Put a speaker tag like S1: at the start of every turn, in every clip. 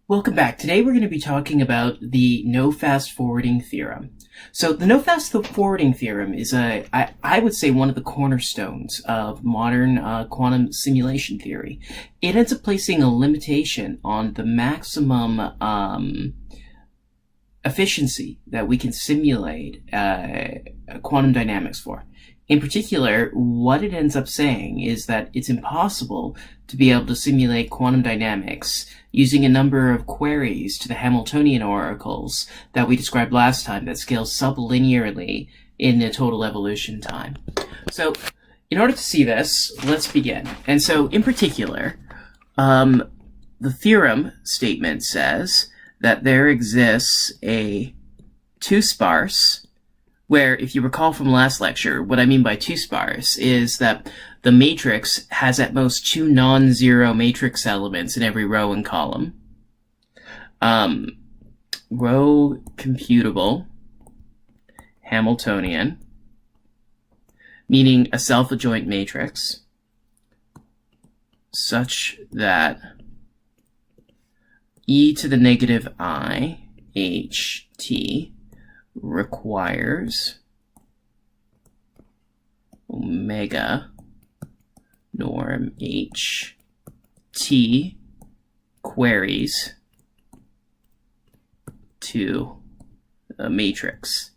S1: Welcome back. Today we're going to be talking about the no fast forwarding theorem. So the no fast forwarding theorem is I would say one of the cornerstones of modern quantum simulation theory. It ends up placing a limitation on the maximum efficiency that we can simulate quantum dynamics for. In particular, what it ends up saying is that it's impossible to be able to simulate quantum dynamics using a number of queries to the Hamiltonian oracles that we described last time that scale sublinearly in the total evolution time. So, in order to see this, let's begin. And so, in particular, the theorem statement says that there exists a two-sparse, where, if you recall from last lecture, what I mean by two-sparse is that the matrix has at most two non-zero matrix elements in every row and column. Row computable Hamiltonian, meaning a self-adjoint matrix, such that e to the negative I h t requires omega norm h t queries to a matrix.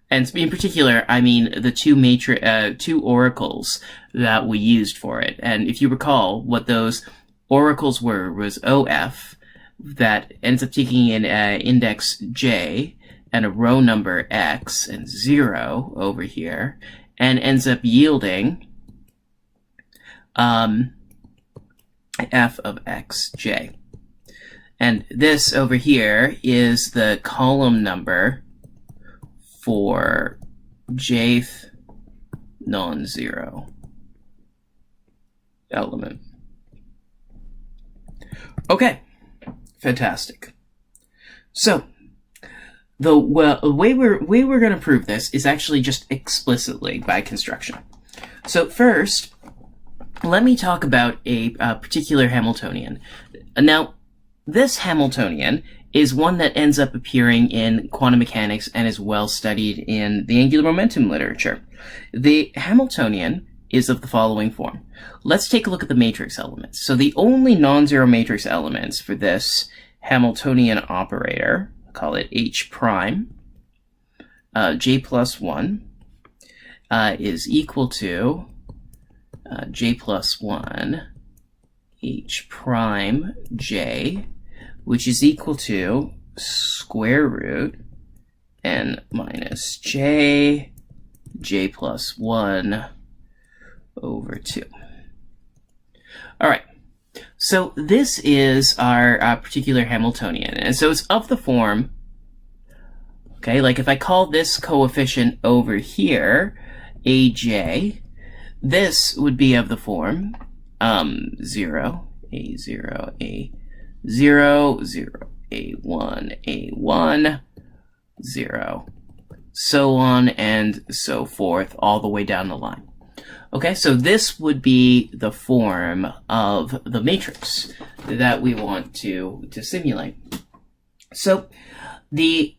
S1: And in particular, I mean the two oracles that we used for it. And if you recall, what those oracles were was OF, that ends up taking an index j and a row number x and 0 over here, and ends up yielding f of xj. And this over here is the column number for jth non-zero element. Okay, fantastic. So, the way we're going to prove this is actually just explicitly by construction. So first, let me talk about a particular Hamiltonian. Now, this Hamiltonian is one that ends up appearing in quantum mechanics and is well studied in the angular momentum literature. The Hamiltonian is of the following form. Let's take a look at the matrix elements. So the only non-zero matrix elements for this Hamiltonian operator, call it H prime, j plus 1, is equal to j plus 1 H prime j, which is equal to square root n minus j plus 1 over 2. All right. So this is our particular Hamiltonian, and so it's of the form, okay, like if I call this coefficient over here aj, this would be of the form 0, a0, a0, 0, a1, 0, so on and so forth, all the way down the line. Okay, so this would be the form of the matrix that we want to simulate. So this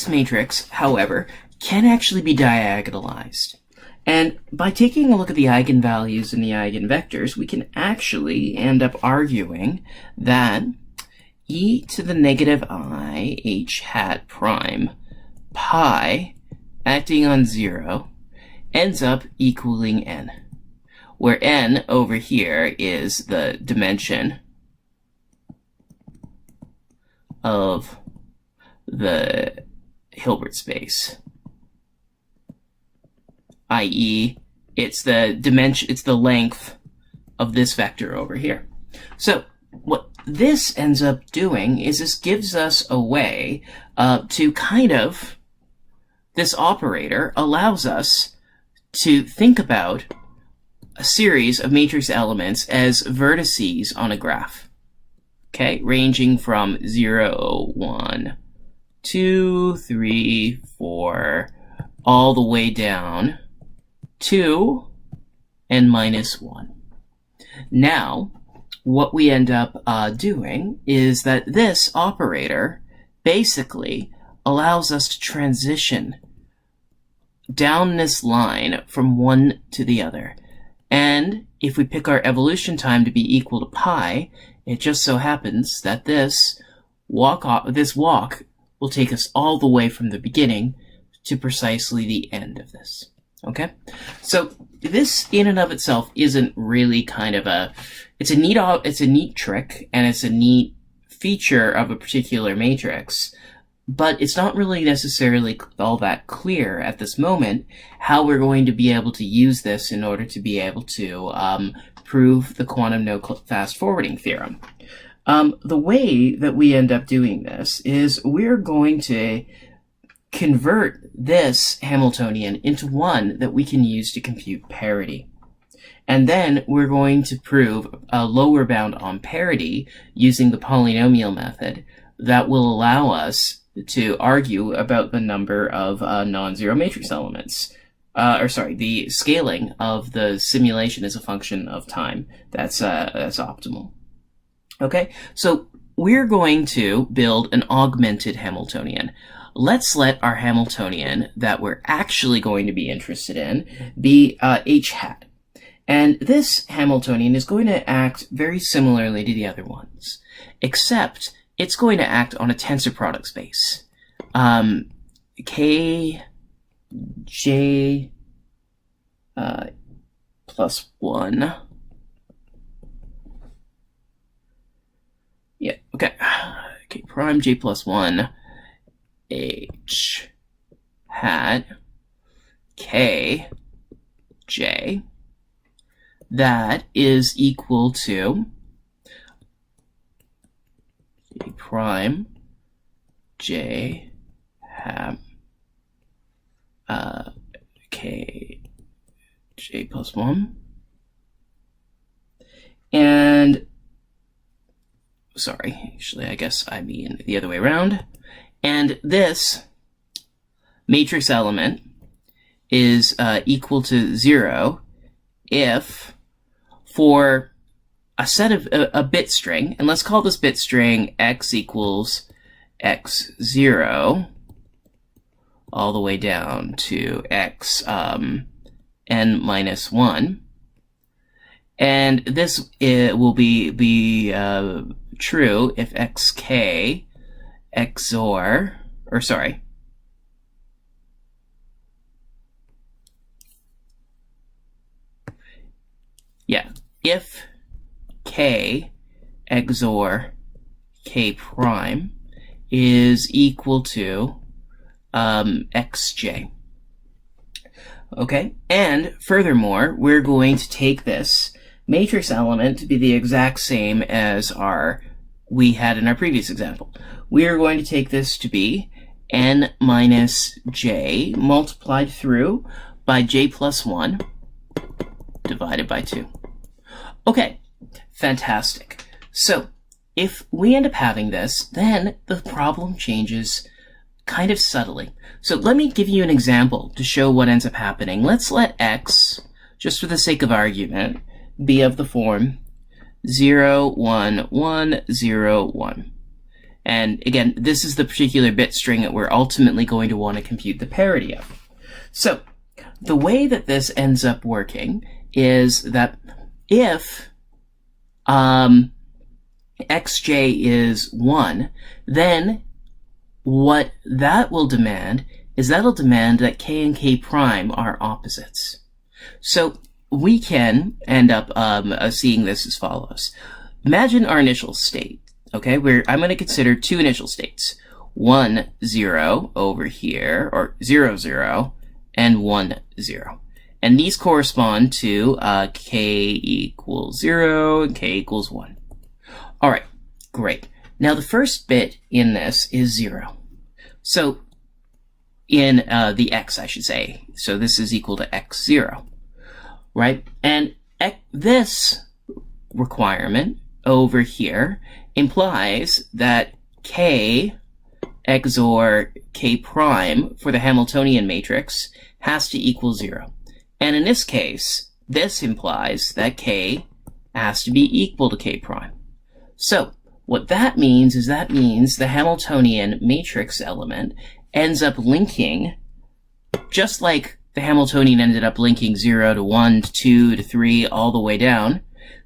S1: matrix, however, can actually be diagonalized. And by taking a look at the eigenvalues and the eigenvectors, we can actually end up arguing that e to the negative I h hat prime pi acting on 0 ends up equaling n, where n over here is the dimension of the Hilbert space, i.e., it's the dimension, it's the length of this vector over here. So what this ends up doing is this gives us a way to kind of, this operator allows us to think about a series of matrix elements as vertices on a graph, okay, ranging from 0, 1, 2, 3, 4, all the way down to n minus 1. Now, what we end up doing is that this operator basically allows us to transition down this line from one to the other. And if we pick our evolution time to be equal to pi, it just so happens that this walk will take us all the way from the beginning to precisely the end of this. Okay? So this in and of itself isn't really kind of it's a neat trick, and it's a neat feature of a particular matrix, but it's not really necessarily all that clear at this moment how we're going to be able to use this in order to be able to prove the quantum no fast forwarding theorem. The way that we end up doing this is we're going to convert this Hamiltonian into one that we can use to compute parity. And then we're going to prove a lower bound on parity using the polynomial method that will allow us to argue about the number of non-zero matrix elements. The scaling of the simulation as a function of time. That's optimal. Okay, so we're going to build an augmented Hamiltonian. Let's let our Hamiltonian that we're actually going to be interested in be h hat. And this Hamiltonian is going to act very similarly to the other ones, except it's going to act on a tensor product space. K, J, plus 1. Yeah, okay. K prime, J plus 1, H hat, K, J. That is equal to J prime, J hat, K, J plus 1. And, sorry, actually I guess I mean the other way around. And this matrix element is equal to 0 if for a set of a bit string, and let's call this bit string x equals x0 all the way down to x n minus 1, and this will be true if xk XOR, or sorry, yeah, if k XOR k prime is equal to xj. Okay, and furthermore, we're going to take this matrix element to be the exact same as we had in our previous example. We are going to take this to be n minus j multiplied through by j plus 1 divided by 2. Okay, fantastic. So if we end up having this, then the problem changes kind of subtly. So let me give you an example to show what ends up happening. Let's let x, just for the sake of argument, be of the form 0, 1, 1, 0, 1. And again, this is the particular bit string that we're ultimately going to want to compute the parity of. So the way that this ends up working is that if xj is 1, then what that will demand is that'll demand that k and k prime are opposites. So we can end up seeing this as follows. Imagine our initial state, okay, where I'm going to consider two initial states, 1, 0 over here, or 0, 0, and 1, 0. And these correspond to k equals 0 and k equals 1. All right, great. Now the first bit in this is 0. So in the x, I should say. So this is equal to x0, right? And this requirement over here implies that k XOR k prime for the Hamiltonian matrix has to equal 0. And in this case, this implies that k has to be equal to k prime. So what that means is the Hamiltonian matrix element ends up linking, just like the Hamiltonian ended up linking 0 to 1 to 2 to 3 all the way down.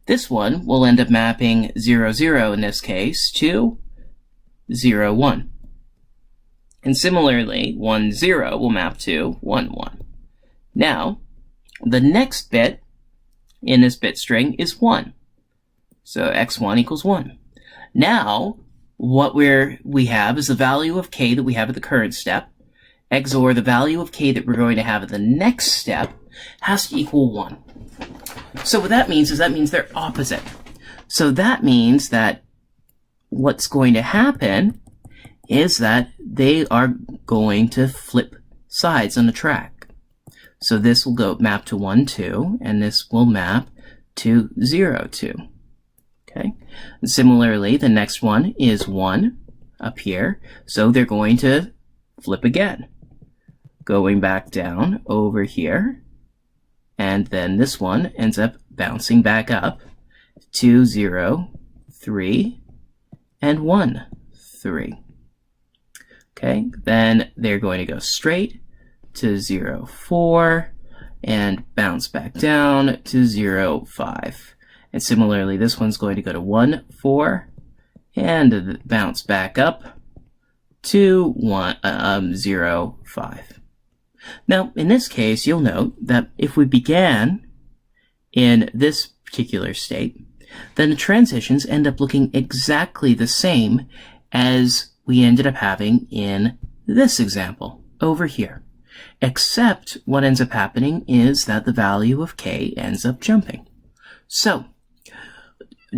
S1: This one will end up mapping 0, 0 in this case to 0, 1. And similarly, 1, 0 will map to 1, 1. Now, the next bit in this bit string is 1. So x1 equals 1. Now, what we have is the value of k that we have at the current step, XOR the value of k that we're going to have at the next step has to equal 1. So what that means is they're opposite. So that means that what's going to happen is that they are going to flip sides on the track. So this will go map to 1, 2, and this will map to 0, 2. Okay. And similarly, the next one is 1 up here, so they're going to flip again, going back down over here, and then this one ends up bouncing back up to 0, 3, and 1, 3. Okay, then they're going to go straight to 0, 4, and bounce back down to 0, 5. And similarly, this one's going to go to 1, 4, and bounce back up to 0, 5. Now, in this case, you'll note that if we began in this particular state, then the transitions end up looking exactly the same as we ended up having in this example over here. Except what ends up happening is that the value of k ends up jumping. So,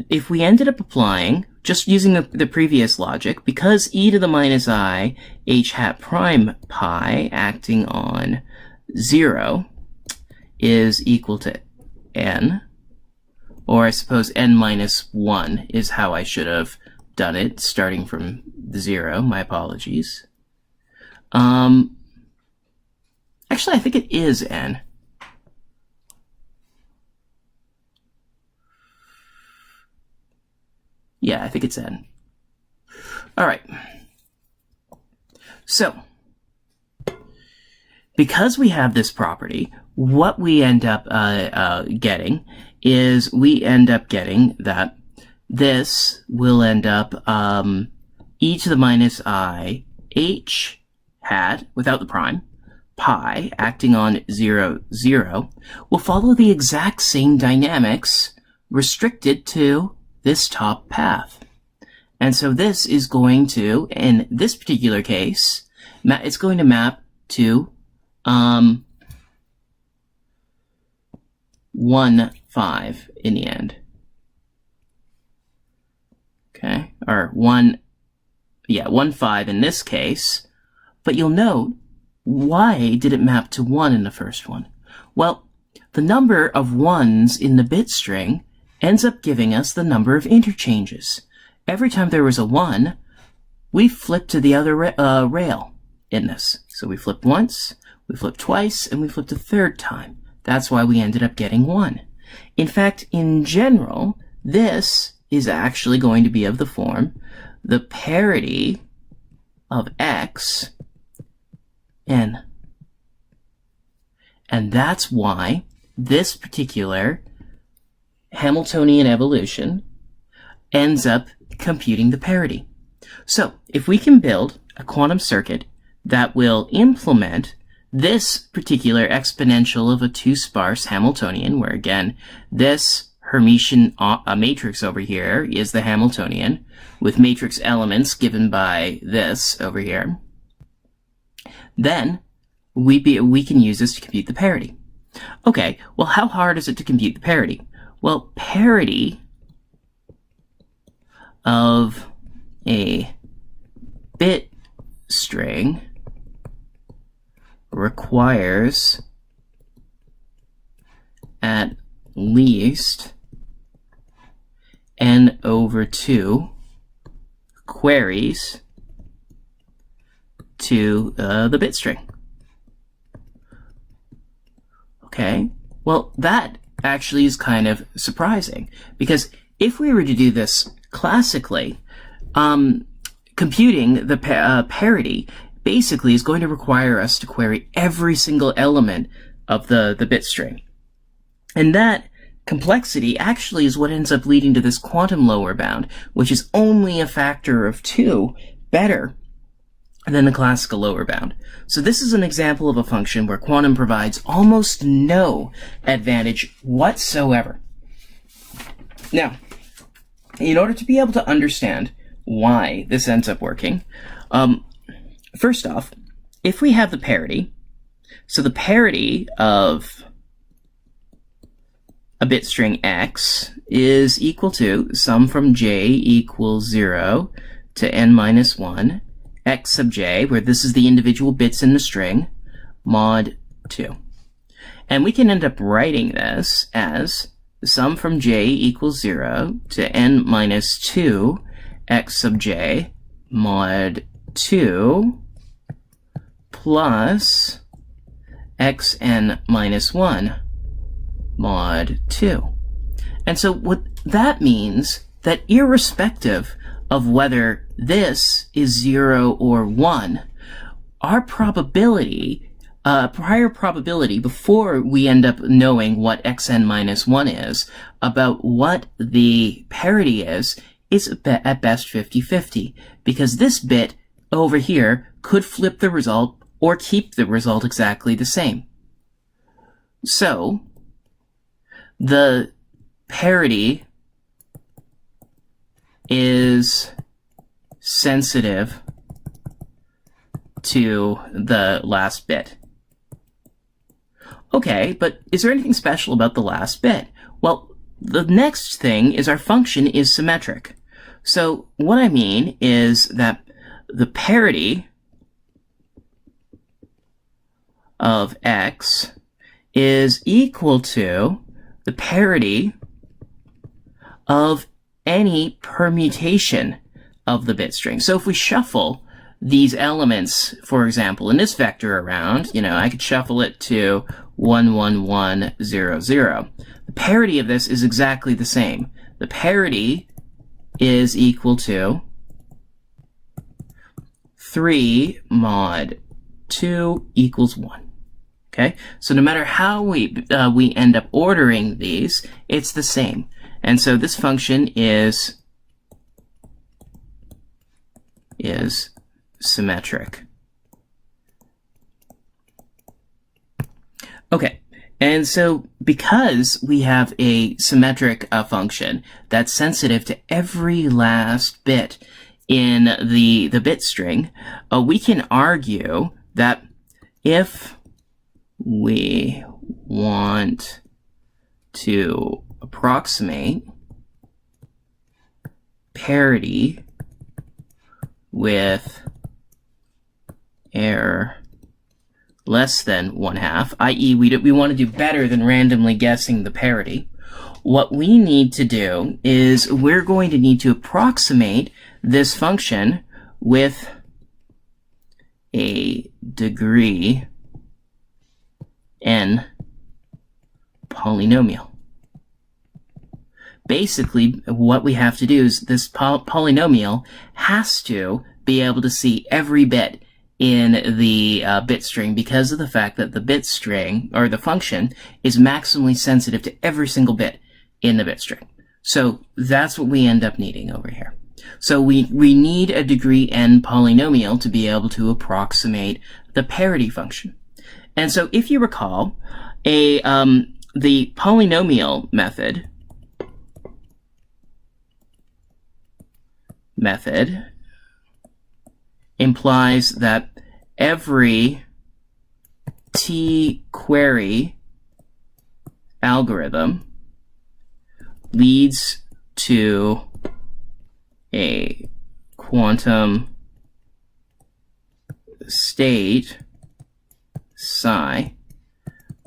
S1: if we ended up applying, just using the previous logic, because e to the minus I h hat prime pi acting on 0 is equal to n, or I suppose n minus 1 is how I should have done it, starting from 0, my apologies. Actually, I think it is n. Yeah, I think it's n. All right. So, because we have this property, what we end up getting is that this will end up e to the minus I h hat, without the prime, pi, acting on 0, 0, will follow the exact same dynamics restricted to this top path. And so this is going to, in this particular case, it's going to map to 1, 5 in the end. Okay, or 1, 5 in this case. But you'll note, why did it map to 1 in the first one? Well, the number of 1s in the bit string ends up giving us the number of interchanges. Every time there was a 1, we flipped to the other rail in this. So we flipped once, we flipped twice, and we flipped a third time. That's why we ended up getting 1. In fact, in general, this is actually going to be of the form, the parity of x, n. And that's why this particular Hamiltonian evolution ends up computing the parity. So, if we can build a quantum circuit that will implement this particular exponential of a two-sparse Hamiltonian, where again, this Hermitian matrix over here is the Hamiltonian, with matrix elements given by this over here, then we can use this to compute the parity. Okay, well, how hard is it to compute the parity? Well, parity of a bit string requires at least n over 2 queries to the bit string. Okay, well, that actually is kind of surprising, because if we were to do this classically, computing the parity basically is going to require us to query every single element of the bit string. And that complexity actually is what ends up leading to this quantum lower bound, which is only a factor of 2 better than the classical lower bound. So this is an example of a function where quantum provides almost no advantage whatsoever. Now, in order to be able to understand why this ends up working, first off, if we have the parity, so the parity of a bit string x is equal to sum from j equals 0 to n minus 1, x sub j, where this is the individual bits in the string, mod 2. And we can end up writing this as sum from j equals 0 to n minus 2, x sub j, mod 2, plus xn minus 1, mod 2. And so what that means, that irrespective of whether this is 0 or 1, our probability, prior probability before we end up knowing what xn minus 1 is, about what the parity is at best 50-50, because this bit over here could flip the result or keep the result exactly the same. So, the parity is sensitive to the last bit. Okay, but is there anything special about the last bit? Well, the next thing is our function is symmetric. So what I mean is that the parity of x is equal to the parity of any permutation of the bit string. So if we shuffle these elements, for example, in this vector around, I could shuffle it to 1, 1, 1, 0, 0. The parity of this is exactly the same. The parity is equal to 3 mod 2 equals 1. Okay, so no matter how we end up ordering these, it's the same. And so this function is symmetric. Okay, and so because we have a symmetric function that's sensitive to every last bit in the bit string, we can argue that if we want to approximate parity with error less than 1/2, i.e. we want to do better than randomly guessing the parity, what we need to do is we're going to need to approximate this function with a degree n polynomial. Basically, what we have to do is this polynomial has to be able to see every bit in the bit string because of the fact that the bit string, or the function, is maximally sensitive to every single bit in the bit string. So that's what we end up needing over here. So we need a degree n polynomial to be able to approximate the parity function. And so if you recall, the polynomial method implies that every t-query algorithm leads to a quantum state psi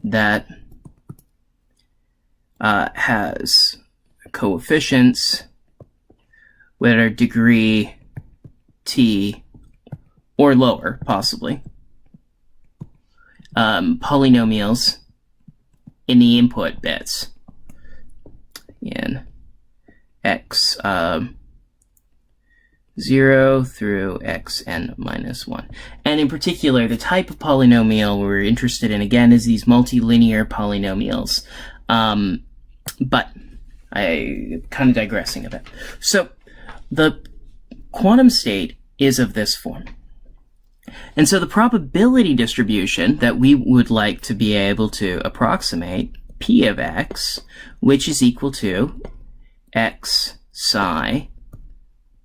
S1: that has coefficients that are degree t or lower, possibly, polynomials in the input bits. in x 0 through xn minus 1. And in particular, the type of polynomial we're interested in, again, is these multilinear polynomials. But I'm kind of digressing a bit. So the quantum state is of this form. And so the probability distribution that we would like to be able to approximate, p of x, which is equal to x psi.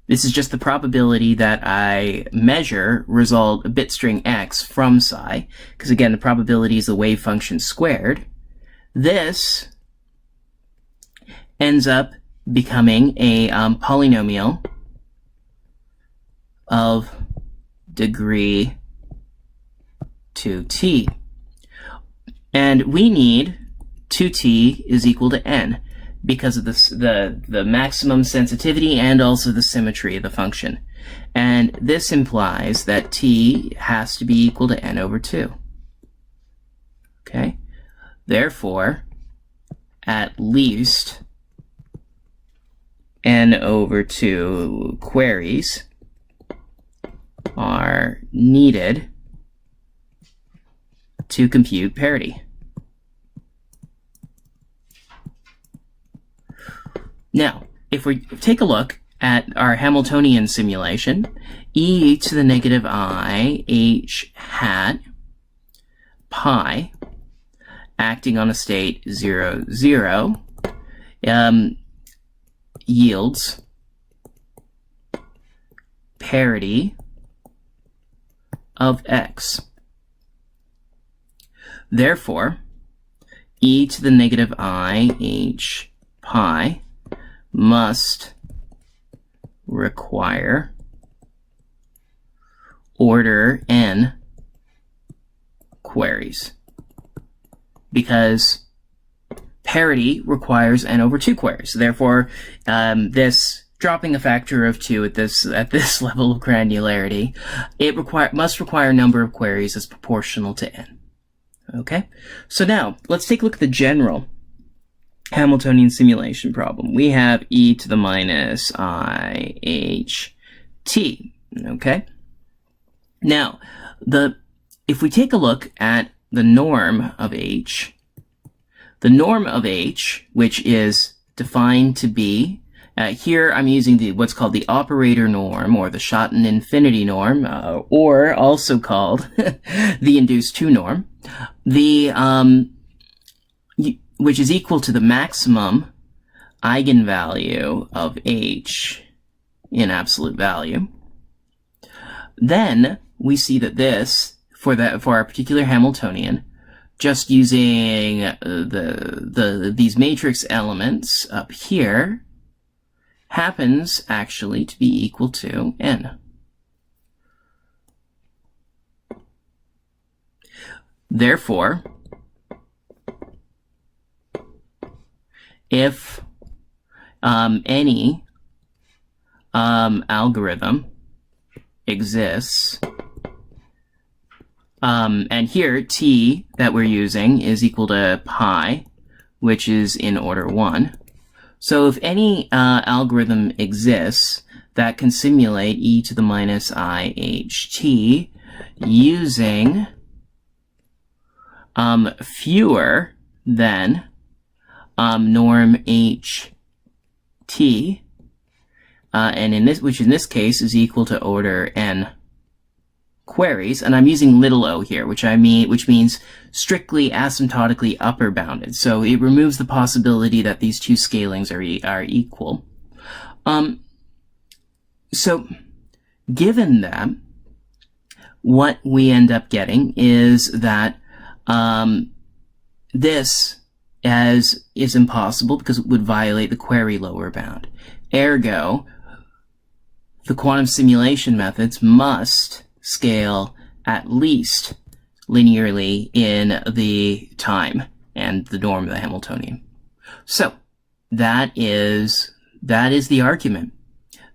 S1: This is just the probability that I measure result a bit string x from psi, because again, the probability is the wave function squared. This ends up becoming a polynomial of degree 2t. And we need 2t is equal to n, because of this, the maximum sensitivity and also the symmetry of the function. And this implies that t has to be equal to n over 2. Okay? Therefore, at least n over 2 queries are needed to compute parity. Now, if we take a look at our Hamiltonian simulation, e to the negative I h hat pi acting on a state 0, 0 yields parity of x. Therefore, e to the negative I h pi must require order n queries, because parity requires n over 2 queries. Therefore, this dropping a factor of 2 at this level of granularity, it must require a number of queries as proportional to n. Okay, so now let's take a look at the general Hamiltonian simulation problem. We have e to the minus I h t. Okay, now if we take a look at the norm of h, which is defined to be here I'm using what's called the operator norm, or the Schotten infinity norm, or also called the induced 2 norm, which is equal to the maximum eigenvalue of h in absolute value. Then we see that this, for our particular Hamiltonian, just using these matrix elements up here, happens actually to be equal to n. Therefore, if any algorithm exists, and here t that we're using is equal to pi, which is in order 1. So if any algorithm exists that can simulate e to the minus I h t using fewer than norm h t, and which in this case is equal to order n queries, and I'm using little o here, which means strictly asymptotically upper bounded. So it removes the possibility that these two scalings are equal. So given that, what we end up getting is that this is impossible because it would violate the query lower bound. Ergo, the quantum simulation methods must scale at least linearly in the time and the norm of the Hamiltonian. So that is the argument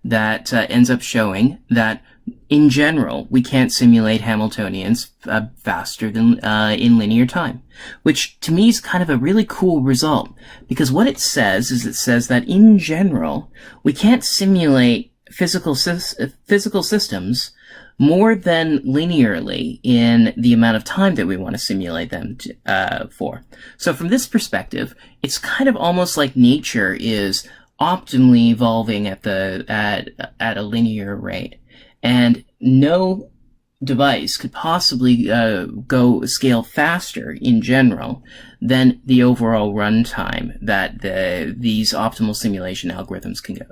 S1: that ends up showing that in general, we can't simulate Hamiltonians faster than in linear time, which to me is kind of a really cool result, because what it says is that in general, we can't simulate physical systems more than linearly in the amount of time that we want to simulate them for. So from this perspective, it's kind of almost like nature is optimally evolving at a linear rate. And no device could possibly scale faster in general than the overall runtime that these optimal simulation algorithms can go.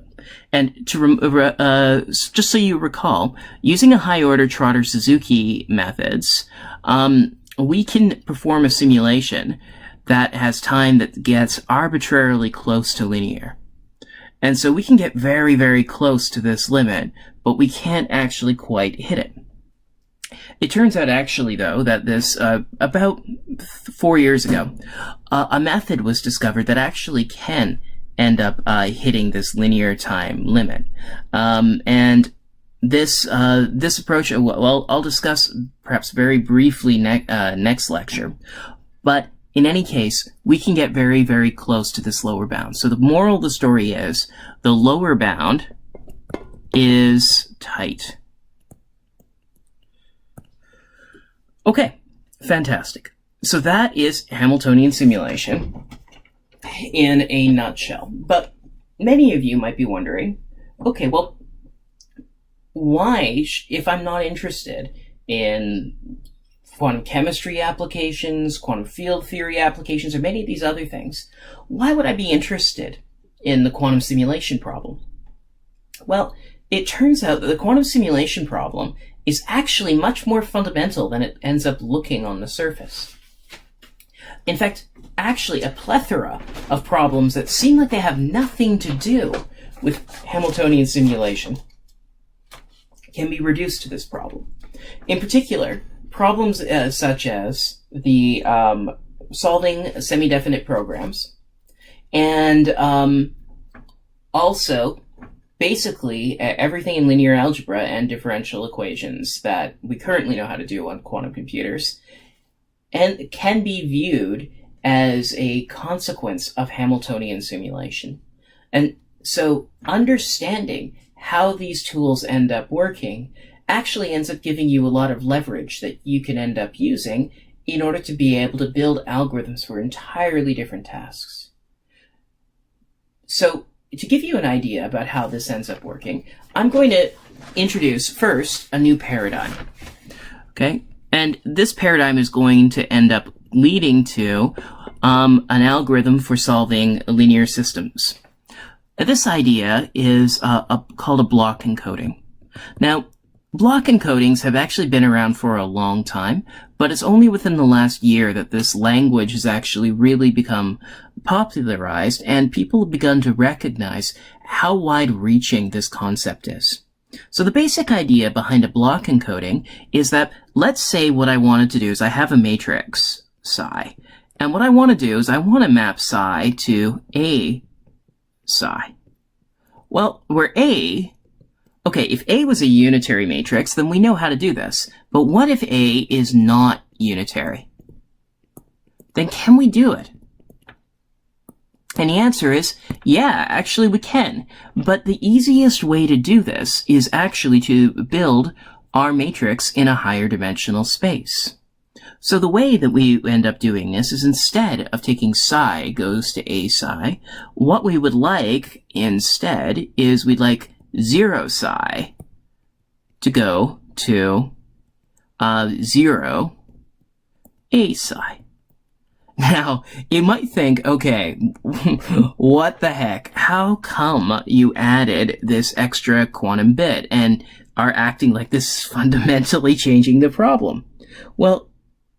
S1: And just so you recall, using a high-order Trotter-Suzuki methods, we can perform a simulation that has time that gets arbitrarily close to linear. And so we can get very, very close to this limit, but we can't actually quite hit it. It turns out actually, though, that this, about 4 years ago, a method was discovered that actually can end up hitting this linear time limit. And this approach, well, I'll discuss perhaps very briefly next lecture, but in any case, we can get very, very close to this lower bound. So the moral of the story is the lower bound is tight. Okay, fantastic. So that is Hamiltonian simulation in a nutshell. But many of you might be wondering, okay, well, why, if I'm not interested in quantum chemistry applications, quantum field theory applications, or many of these other things, why would I be interested in the quantum simulation problem? Well, it turns out that the quantum simulation problem is actually much more fundamental than it ends up looking on the surface. In fact, actually a plethora of problems that seem like they have nothing to do with Hamiltonian simulation can be reduced to this problem. In particular, problems such as the solving semi-definite programs, and also basically everything in linear algebra and differential equations that we currently know how to do on quantum computers, and can be viewed as a consequence of Hamiltonian simulation. And so understanding how these tools end up working actually ends up giving you a lot of leverage that you can end up using in order to be able to build algorithms for entirely different tasks. So to give you an idea about how this ends up working, I'm going to introduce first a new paradigm. Okay? And this paradigm is going to end up leading to an algorithm for solving linear systems. This idea is called a block encoding. Now, block encodings have actually been around for a long time, but it's only within the last year that this language has actually really become popularized, and people have begun to recognize how wide-reaching this concept is. So the basic idea behind a block encoding is that, let's say what I wanted to do is I have a matrix, psi, and what I want to do is I want to map psi to A psi. Well, where A, okay, if A was a unitary matrix, then we know how to do this. But what if A is not unitary? Then can we do it? And the answer is, yeah, actually we can. But the easiest way to do this is actually to build our matrix in a higher dimensional space. So the way that we end up doing this is, instead of taking psi goes to A psi, what we would like instead is we'd like 0 psi to go to 0 A psi. Now, you might think, okay, what the heck? How come you added this extra quantum bit and are acting like this is fundamentally changing the problem? Well,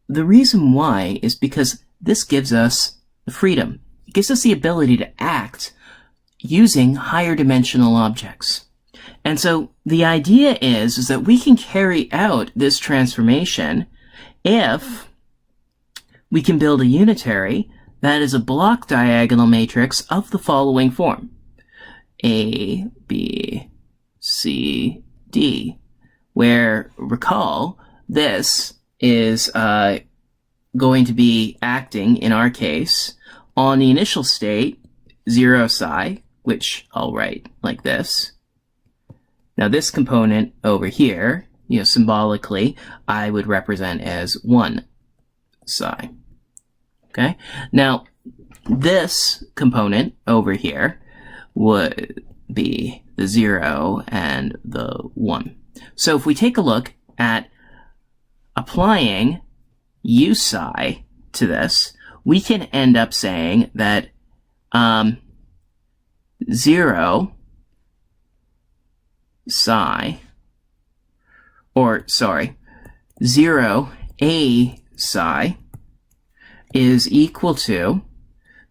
S1: the reason why is because this gives us the freedom. It gives us the ability to act using higher dimensional objects. And so the idea is that we can carry out this transformation if we can build a unitary that is a block diagonal matrix of the following form: A, B, C, D, where, recall, this is going to be acting, in our case, on the initial state, 0 psi, which I'll write like this. Now this component over here, symbolically, I would represent as 1 psi. Okay? Now, this component over here would be the 0 and the 1. So if we take a look at applying u psi to this, we can end up saying that 0 psi, or sorry, 0 a psi is equal to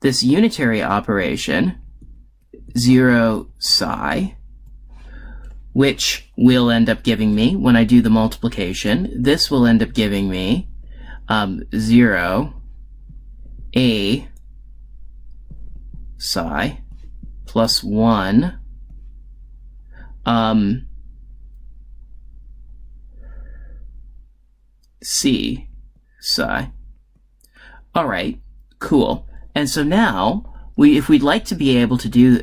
S1: this unitary operation 0 psi, which will end up giving me, when I do the multiplication, this will end up giving me 0 a psi plus 1 c psi. All right, cool. And so now, if we'd like to be able to do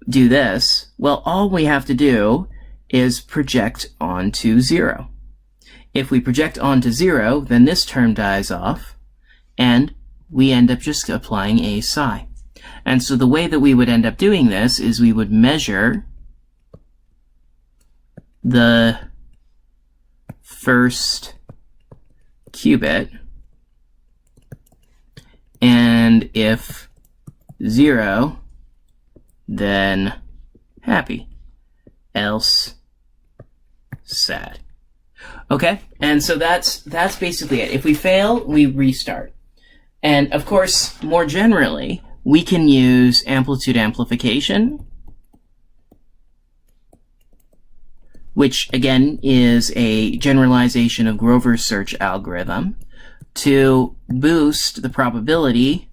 S1: this, well, all we have to do is project onto 0. If we project onto 0, then this term dies off, and we end up just applying a psi. And so the way that we would end up doing this is we would measure the first qubit, and if 0, then happy, else sad. Okay, and so that's basically it. If we fail, we restart. And of course, more generally, we can use amplitude amplification, which again is a generalization of Grover's search algorithm, to boost the probability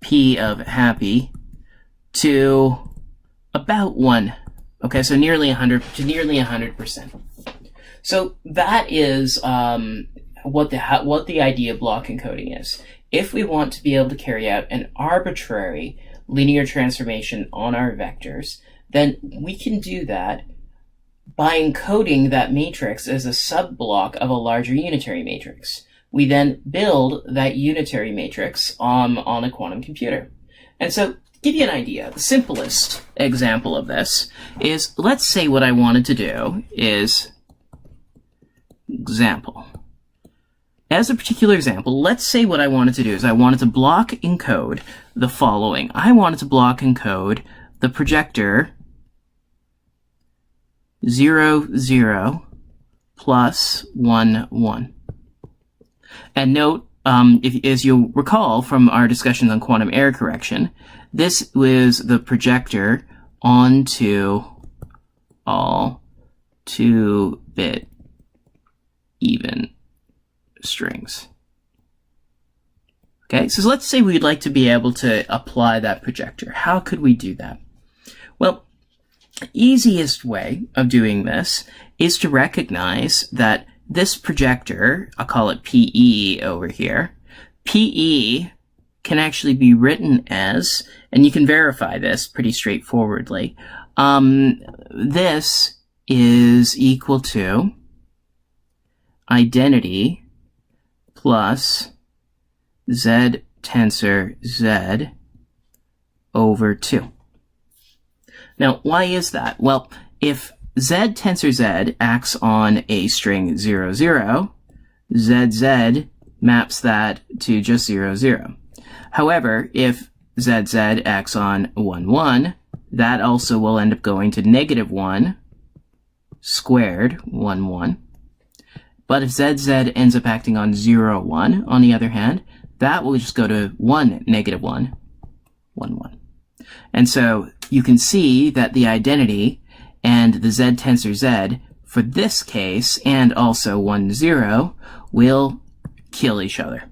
S1: P of happy to about 1. Okay, so nearly 100%. So that is what the idea of block encoding is. If we want to be able to carry out an arbitrary linear transformation on our vectors, then we can do that by encoding that matrix as a subblock of a larger unitary matrix. We then build that unitary matrix on a quantum computer. And so, to give you an idea, the simplest example of this is, let's say what I wanted to do is, example. As a particular example, let's say what I wanted to do is I wanted to block encode the following. I wanted to block encode the projector 0, 0 plus 1, 1. And note, as you'll recall from our discussions on quantum error correction, this was the projector onto all 2-bit even strings. Okay, so let's say we'd like to be able to apply that projector. How could we do that? Well, the easiest way of doing this is to recognize that this projector, I'll call it PE over here, PE can actually be written as, and you can verify this pretty straightforwardly, this is equal to identity plus Z tensor Z over 2. Now, why is that? Well, if Z tensor Z acts on a string 0, 0, ZZ maps that to just 0, 0. However, if ZZ acts on 1, 1, that also will end up going to -1 squared 1, 1. But if ZZ ends up acting on 0, 1, on the other hand, that will just go to 1, -1, 1, 1. And so you can see that the identity and the Z tensor Z for this case and also 1, 0 will kill each other.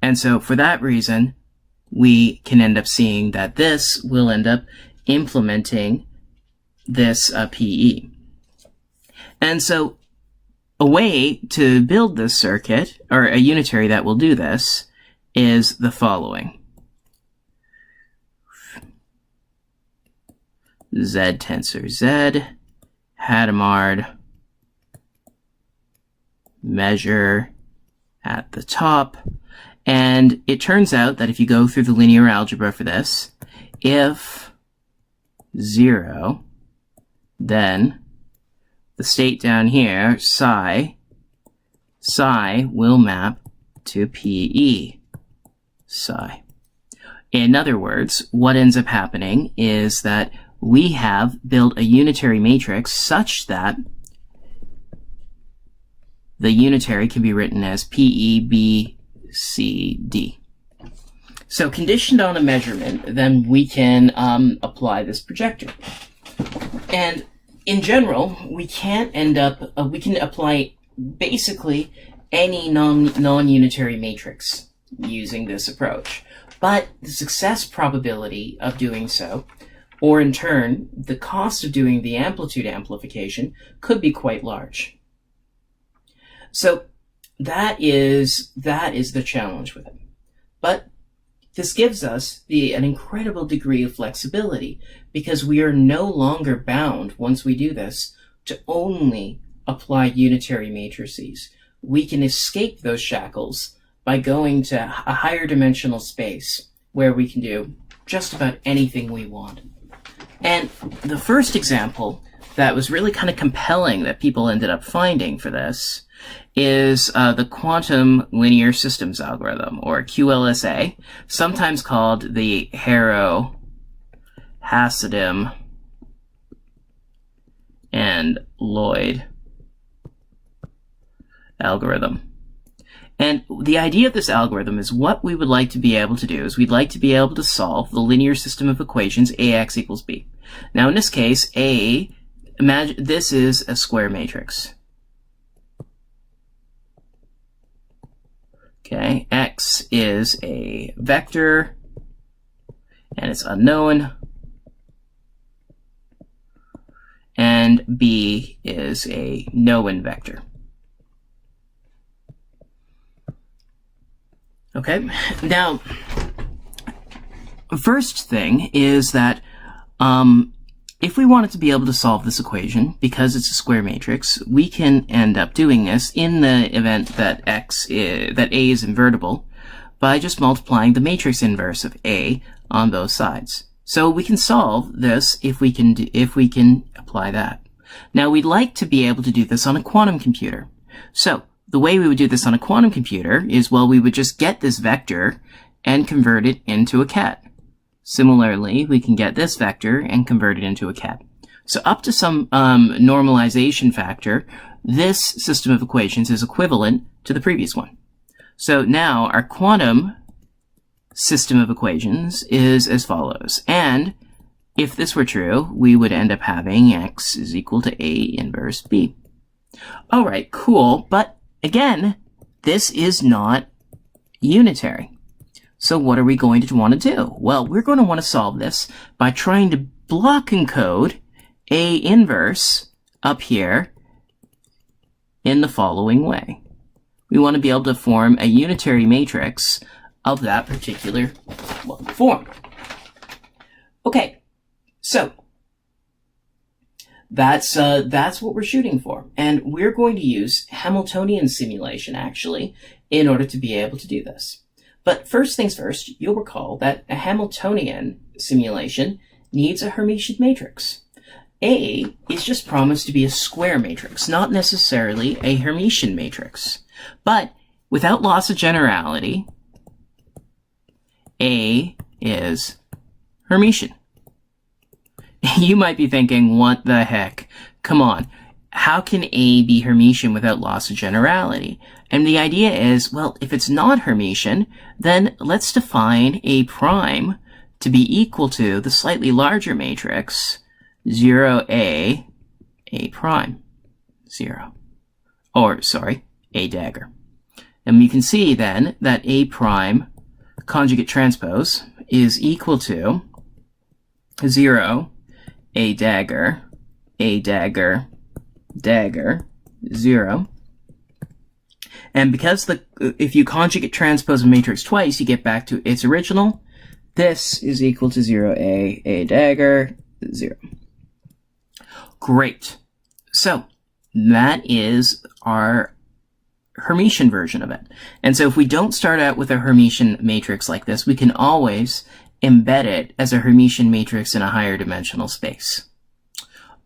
S1: And so for that reason, we can end up seeing that this will end up implementing this PE. And so a way to build this circuit, or a unitary that will do this, is the following. Z tensor Z, Hadamard, measure at the top. And it turns out that if you go through the linear algebra for this, if 0, then the state down here, psi will map to PE psi. In other words, what ends up happening is that we have built a unitary matrix such that the unitary can be written as PEBCD. So conditioned on a measurement, then we can apply this projector. And in general, we can't end up, we can apply basically any non-unitary matrix using this approach. But the success probability of doing so, or in turn, the cost of doing the amplitude amplification, could be quite large. So that is the challenge with it. But this gives us an incredible degree of flexibility, because we are no longer bound, once we do this, to only apply unitary matrices. We can escape those shackles by going to a higher dimensional space where we can do just about anything we want. And the first example that was really kind of compelling that people ended up finding for this is the quantum linear systems algorithm, or QLSA, sometimes called the Haro-Hasidim and Lloyd algorithm. And the idea of this algorithm is what we would like to be able to do is we'd like to be able to solve the linear system of equations AX equals B. Now in this case, imagine this is a square matrix. Okay, X is a vector, and it's unknown, and B is a known vector. Okay, now, first thing is that if we wanted to be able to solve this equation, because it's a square matrix, we can end up doing this in the event that A is invertible by just multiplying the matrix inverse of A on both sides. So we can solve this if we can apply that. Now we'd like to be able to do this on a quantum computer. So the way we would do this on a quantum computer is, well, we would just get this vector and convert it into a ket. Similarly, we can get this vector and convert it into a ket. So up to some normalization factor, this system of equations is equivalent to the previous one. So now our quantum system of equations is as follows. And if this were true, we would end up having X is equal to A inverse B. All right, cool. But again, this is not unitary. So what are we going to want to do? Well, we're going to want to solve this by trying to block encode A inverse up here in the following way. We want to be able to form a unitary matrix of that particular form. Okay, so that's what we're shooting for. And we're going to use Hamiltonian simulation, actually, in order to be able to do this. But first things first, you'll recall that a Hamiltonian simulation needs a Hermitian matrix. A is just promised to be a square matrix, not necessarily a Hermitian matrix. But without loss of generality, A is Hermitian. You might be thinking, what the heck? Come on. How can A be Hermitian without loss of generality? And the idea is, well, if it's not Hermitian, then let's define A prime to be equal to the slightly larger matrix 0A, A prime, 0. Or, sorry, A dagger. And you can see then that A prime conjugate transpose is equal to 0, a dagger, dagger, 0. And because if you conjugate transpose a matrix twice, you get back to its original. This is equal to 0, a dagger, 0. Great. So that is our Hermitian version of it. And so if we don't start out with a Hermitian matrix like this, we can always embed it as a Hermitian matrix in a higher dimensional space.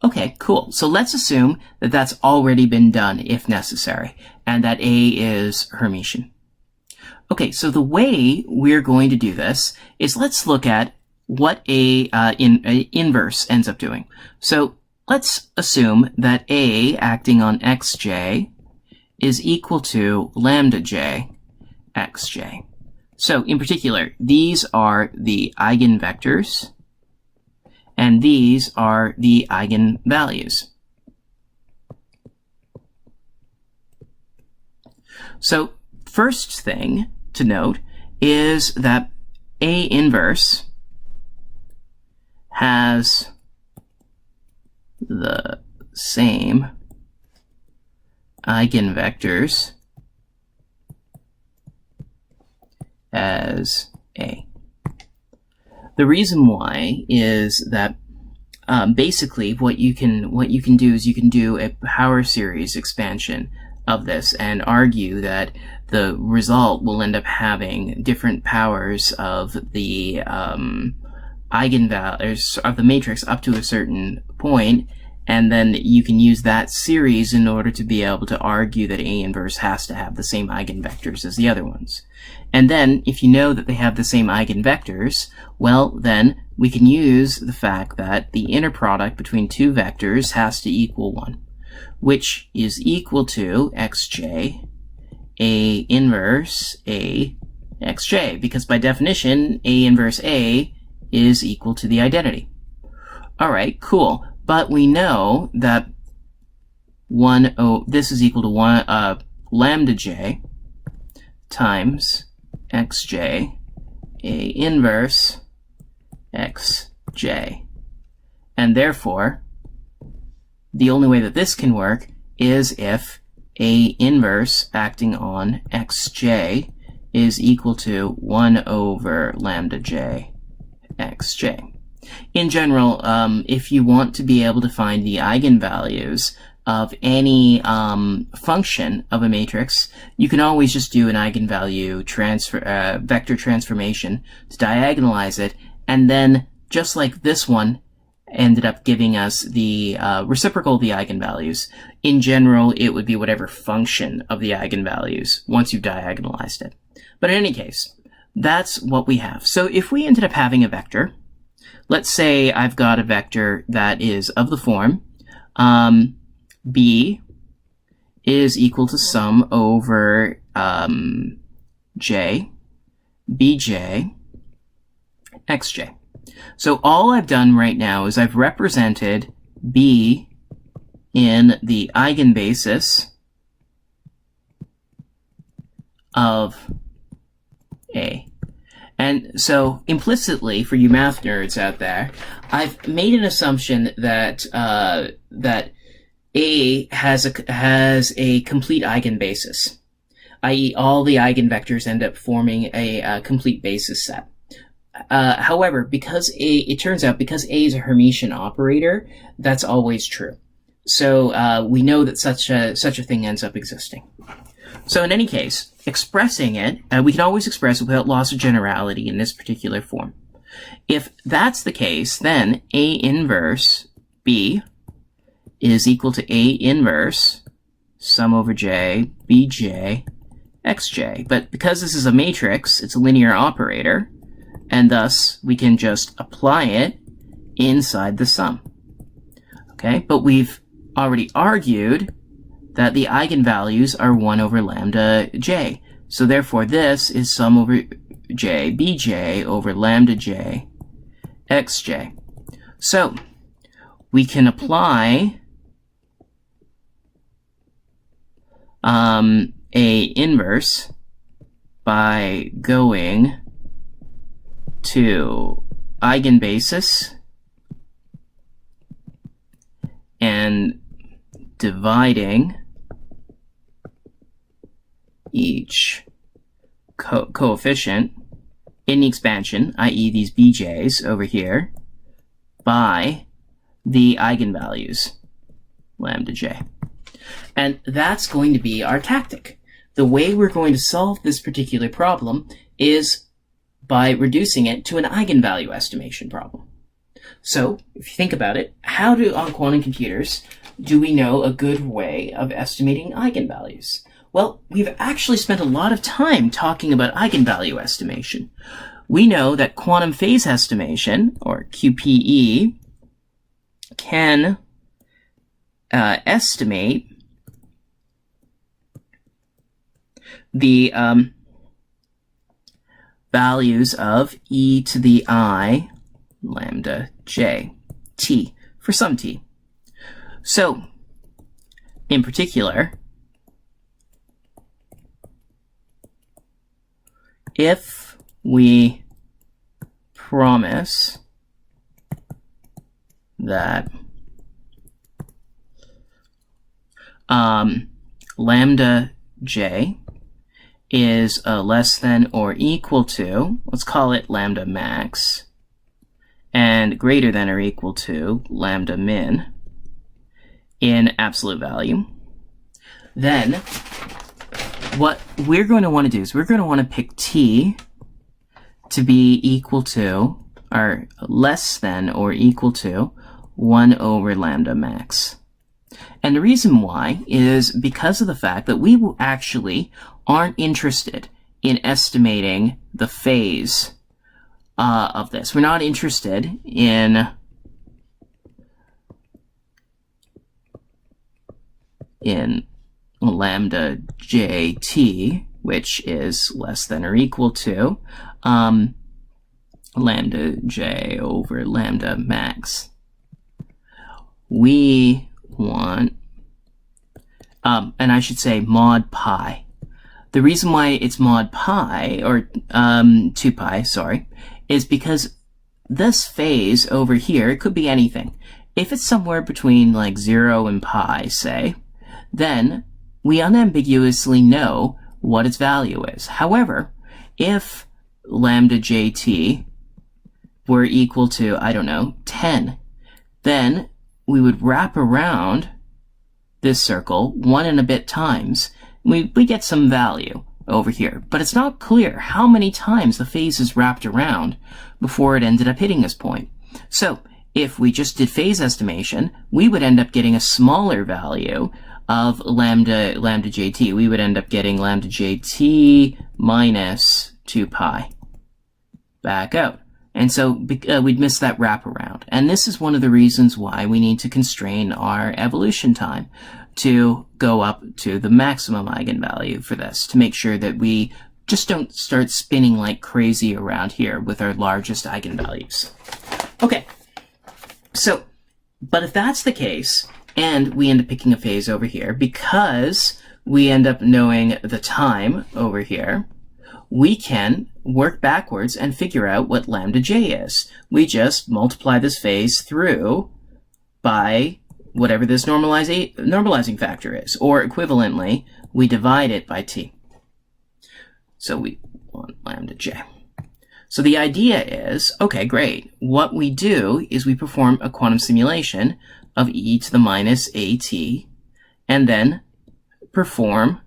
S1: Okay, cool. So let's assume that that's already been done if necessary, and that A is Hermitian. Okay, so the way we're going to do this is let's look at what A inverse ends up doing. So let's assume that A acting on xj is equal to lambda j xj. So in particular, these are the eigenvectors, and these are the eigenvalues. So first thing to note is that A inverse has the same eigenvectors as A. The reason why is that basically what you can do is you can do a power series expansion of this and argue that the result will end up having different powers of the eigenvalues of the matrix up to a certain point, and then you can use that series in order to be able to argue that A inverse has to have the same eigenvectors as the other ones. And then, if you know that they have the same eigenvectors, well, then we can use the fact that the inner product between two vectors has to equal 1, which is equal to xj, A inverse A xj, because by definition, A inverse A is equal to the identity. Alright, cool. But we know that this is equal to 1 lambda j times xj, A inverse xj. And therefore, the only way that this can work is if A inverse acting on xj is equal to 1 over lambda j xj. In general, if you want to be able to find the eigenvalues of any function of a matrix, you can always just do an eigenvalue vector transformation to diagonalize it, and then, just like this one ended up giving us the reciprocal of the eigenvalues, in general, it would be whatever function of the eigenvalues once you've diagonalized it. But in any case, that's what we have. So if we ended up having a vector, let's say I've got a vector that is of the form B is equal to sum over j, bj, xj. So all I've done right now is I've represented B in the eigenbasis of A. And so implicitly, for you math nerds out there, I've made an assumption that that A has a complete eigenbasis, i.e., all the eigenvectors end up forming a complete basis set. However, because it turns out because A is a Hermitian operator, that's always true. So we know that such a thing ends up existing. So in any case, expressing it, we can always express it without loss of generality in this particular form. If that's the case, then A inverse B is equal to A inverse sum over j, bj, xj. But because this is a matrix, it's a linear operator, and thus we can just apply it inside the sum. Okay, but we've already argued that the eigenvalues are 1 over lambda j. So therefore this is sum over j, bj over lambda j, xj. So we can apply A inverse by going to eigenbasis and dividing each coefficient in the expansion, i.e. these bj's over here, by the eigenvalues, lambda j. And that's going to be our tactic. The way we're going to solve this particular problem is by reducing it to an eigenvalue estimation problem. So, if you think about it, how on quantum computers do we know a good way of estimating eigenvalues? Well, we've actually spent a lot of time talking about eigenvalue estimation. We know that quantum phase estimation, or QPE, can estimate the values of e to the I lambda j, t, for some t. So, in particular, if we promise that lambda j is less than or equal to, let's call it lambda max, and greater than or equal to lambda min in absolute value, then what we're going to want to do is we're going to want to pick t to be equal to, or less than or equal to, 1 over lambda max. And the reason why is because of the fact that we actually aren't interested in estimating the phase of this. We're not interested in lambda jt, which is less than or equal to lambda j over lambda max. We want, and I should say mod pi. The reason why it's mod pi, or 2 pi, sorry, is because this phase over here, it could be anything. If it's somewhere between like 0 and pi, say, then we unambiguously know what its value is. However, if lambda jt were equal to, I don't know, 10, then we would wrap around this circle 1 and a bit times. We get some value over here, but it's not clear how many times the phase is wrapped around before it ended up hitting this point. So if we just did phase estimation, we would end up getting a smaller value of lambda jt. We would end up getting lambda jt minus 2 pi back out. And so we'd miss that wraparound. And this is one of the reasons why we need to constrain our evolution time to go up to the maximum eigenvalue for this, to make sure that we just don't start spinning like crazy around here with our largest eigenvalues. Okay, so, but if that's the case, and we end up picking a phase over here, because we end up knowing the time over here, we can work backwards and figure out what lambda j is. We just multiply this phase through by whatever this normalizing factor is, or equivalently, we divide it by t. So we want lambda j. So the idea is, okay, great. What we do is we perform a quantum simulation of e to the minus at, and then perform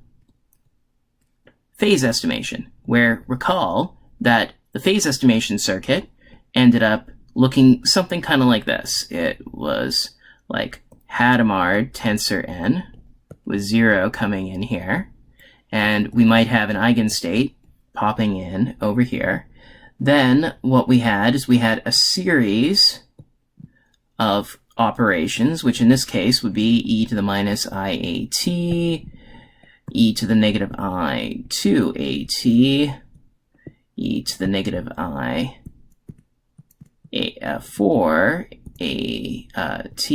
S1: phase estimation, where recall that the phase estimation circuit ended up looking something kind of like this. It was like Hadamard tensor n with 0 coming in here, and we might have an eigenstate popping in over here. Then what we had is we had a series of operations, which in this case would be e to the minus iat, e to the negative I 2at, e to the negative I 4 at,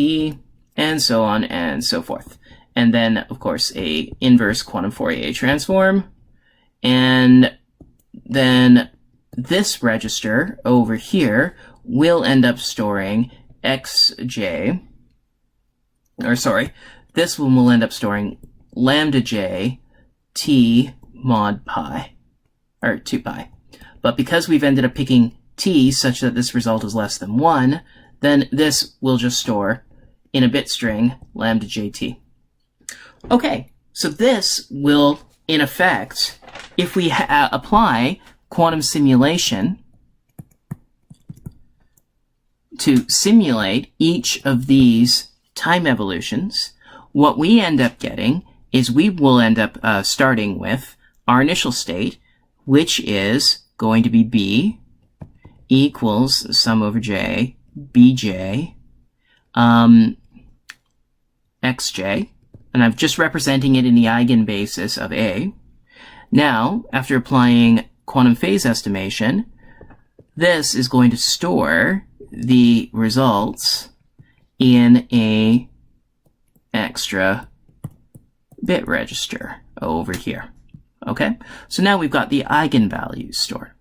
S1: and so on and so forth. And then, of course, a inverse quantum Fourier transform. And then this register over here will end up storing xj or sorry, this one will end up storing lambda j t mod pi, or 2 pi. But because we've ended up picking t such that this result is less than 1, then this will just store in a bit string lambda jt. Okay, so this will, in effect, if we apply quantum simulation to simulate each of these time evolutions, what we end up getting is we will end up starting with our initial state, which is going to be b equals sum over j, bj, xj, and I'm just representing it in the eigenbasis of A. Now, after applying quantum phase estimation, this is going to store the results in a extra bit register over here. Okay? So now we've got the eigenvalues stored.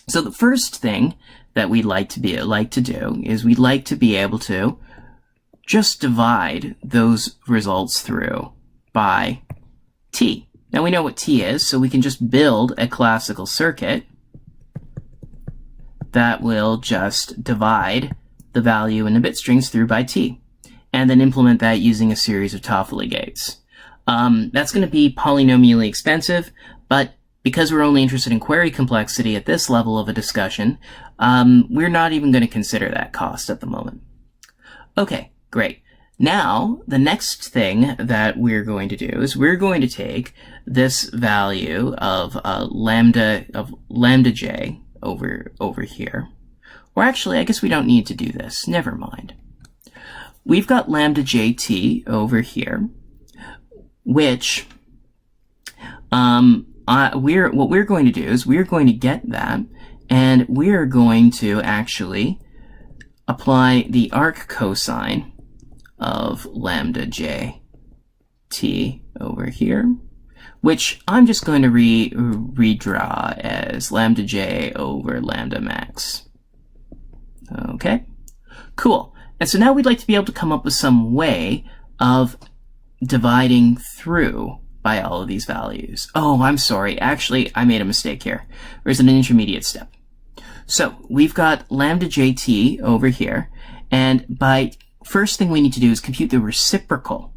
S1: So the first thing that we'd like to do is we'd like to be able to just divide those results through by t. Now we know what t is, so we can just build a classical circuit that will just divide the value in the bit strings through by t, and then implement that using a series of Toffoli gates. That's going to be polynomially expensive, but because we're only interested in query complexity at this level of a discussion, we're not even going to consider that cost at the moment. Okay, great. Now, the next thing that we're going to do is we're going to take this value of lambda j over here. Or actually, I guess we don't need to do this. Never mind. We've got lambda jt over here, which what we're going to do is we're going to get that, and we're going to actually apply the arc cosine of lambda j t over here, which I'm just going to redraw as lambda j over lambda max. Okay, cool. And so now we'd like to be able to come up with some way of dividing through by all of these values. Oh, I'm sorry. Actually, I made a mistake here. There's an intermediate step. So we've got lambda jt over here, and first thing we need to do is compute the reciprocal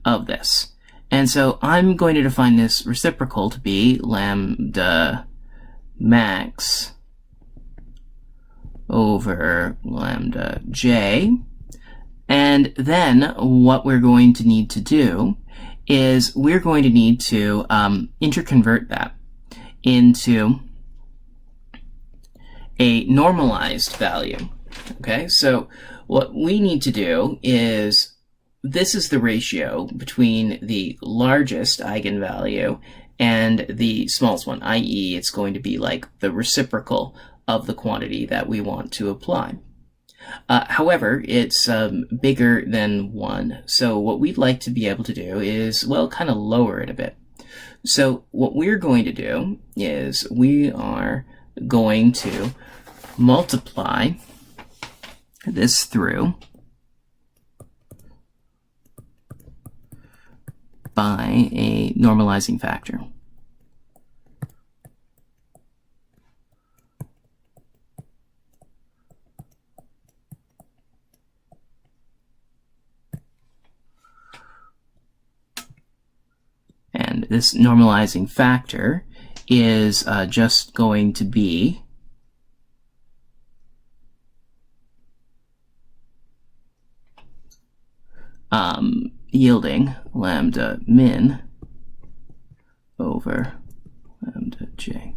S1: of this. And so I'm going to define this reciprocal to be lambda max over lambda j. And then what we're going to need to do is we're going to need to interconvert that into a normalized value. Okay, so what we need to do is, this is the ratio between the largest eigenvalue and the smallest one, i.e. it's going to be like the reciprocal of the quantity that we want to apply. However, it's bigger than 1, so what we'd like to be able to do is, well, kind of lower it a bit. So what we're going to do is we are going to multiply this through by a normalizing factor. And this normalizing factor is just going to be yielding lambda min over lambda j.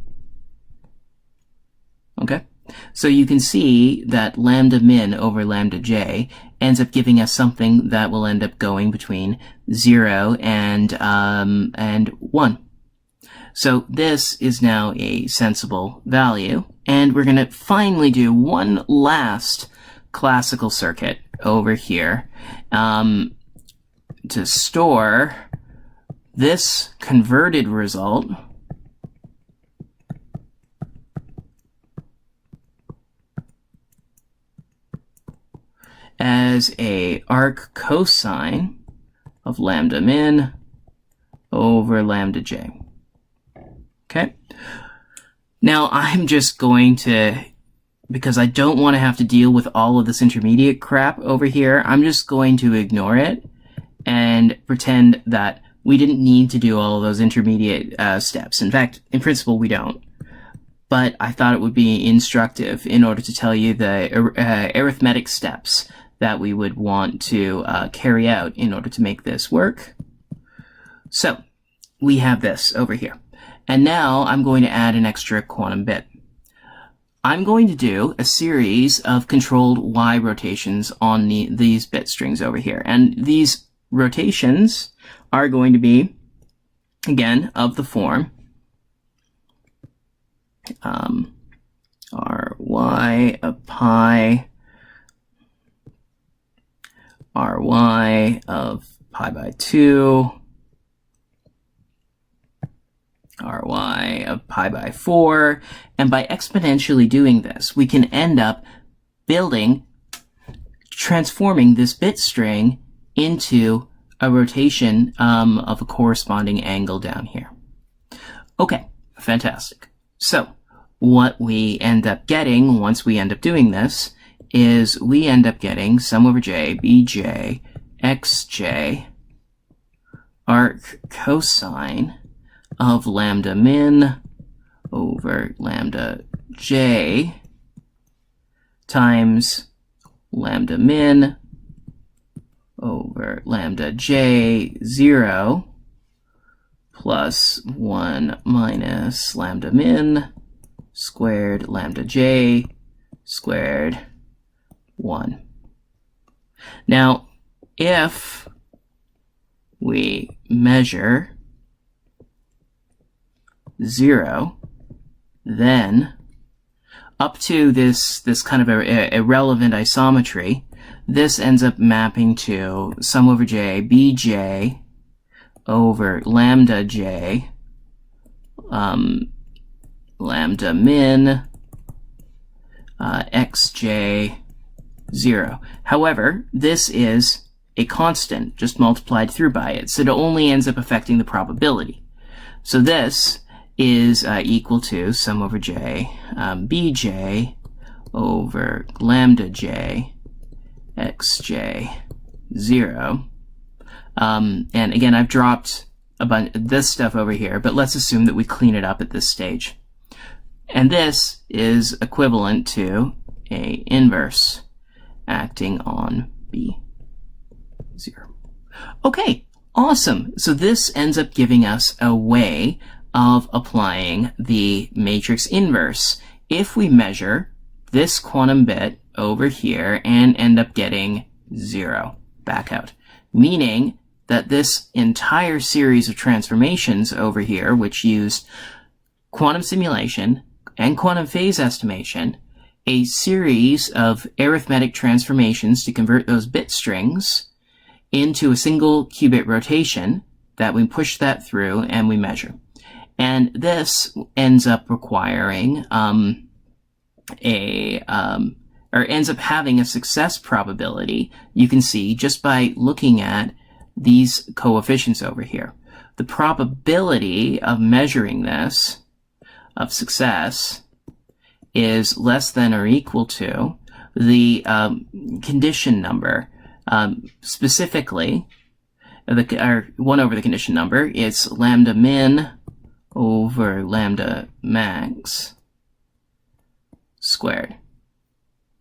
S1: Okay, so you can see that lambda min over lambda j ends up giving us something that will end up going between 0 and 1. So this is now a sensible value, and we're going to finally do one last classical circuit over here to store this converted result as a arc cosine of lambda min over lambda j. Okay. Now I'm just going to, because I don't want to have to deal with all of this intermediate crap over here, I'm just going to ignore it and pretend that we didn't need to do all of those intermediate steps. In fact, in principle, we don't. But I thought it would be instructive in order to tell you the arithmetic steps that we would want to carry out in order to make this work. So we have this over here. And now I'm going to add an extra quantum bit. I'm going to do a series of controlled Y rotations on these bit strings over here. And these rotations are going to be, again, of the form Ry of pi, Ry of pi by 2, Ry of pi by 4, and by exponentially doing this, we can end up transforming this bit string into a rotation of a corresponding angle down here. Okay, fantastic. So what we end up getting once we end up doing this is we end up getting sum over j, bj, xj, arc cosine of lambda min over lambda j times lambda min over lambda j 0 plus 1 minus lambda min squared lambda j squared 1. Now, if we measure 0, then up to this kind of irrelevant isometry, this ends up mapping to sum over j, bj over lambda j, lambda min, xj 0. However, this is a constant, just multiplied through by it, so it only ends up affecting the probability. So this is equal to sum over j, bj over lambda j, xj 0. And again, I've dropped a bunch of this stuff over here, but let's assume that we clean it up at this stage. And this is equivalent to a inverse acting on B0. Okay, awesome. So this ends up giving us a way of applying the matrix inverse if we measure this quantum bit over here and end up getting 0 back out, meaning that this entire series of transformations over here, which used quantum simulation and quantum phase estimation, a series of arithmetic transformations to convert those bit strings into a single qubit rotation, that we push that through and we measure. And this ends up requiring ends up having a success probability, you can see just by looking at these coefficients over here. The probability of measuring this, of success, is less than or equal to the condition number. Specifically, 1 over the condition number, it's lambda min over lambda max squared.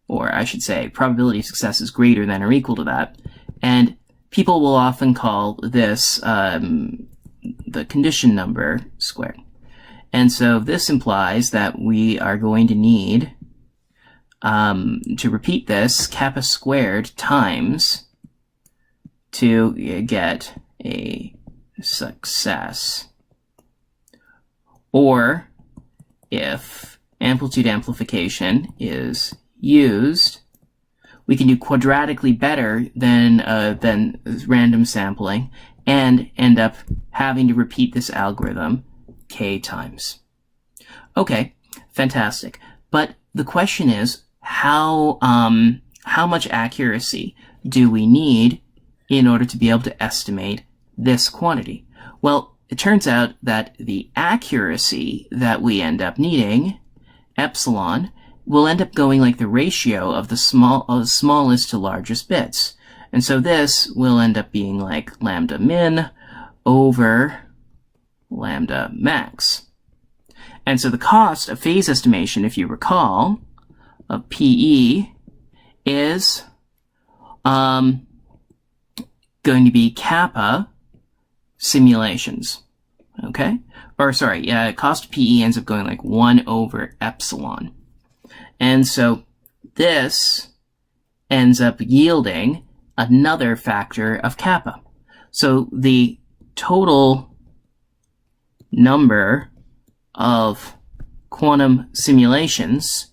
S1: Or I should say, probability of success is greater than or equal to that. And people will often call this the condition number squared. And so this implies that we are going to need to repeat this kappa squared times to get a success. Or if amplitude amplification is used, we can do quadratically better than random sampling and end up having to repeat this algorithm k times. Okay, fantastic. But the question is, how how much accuracy do we need in order to be able to estimate this quantity? Well, it turns out that the accuracy that we end up needing, epsilon, will end up going like the ratio of the smallest to largest bits. And so this will end up being like lambda min over lambda max. And so the cost of phase estimation, if you recall, of PE is going to be kappa simulations. Okay? Or sorry, cost of PE ends up going like 1 over epsilon. And so this ends up yielding another factor of kappa. So the total number of quantum simulations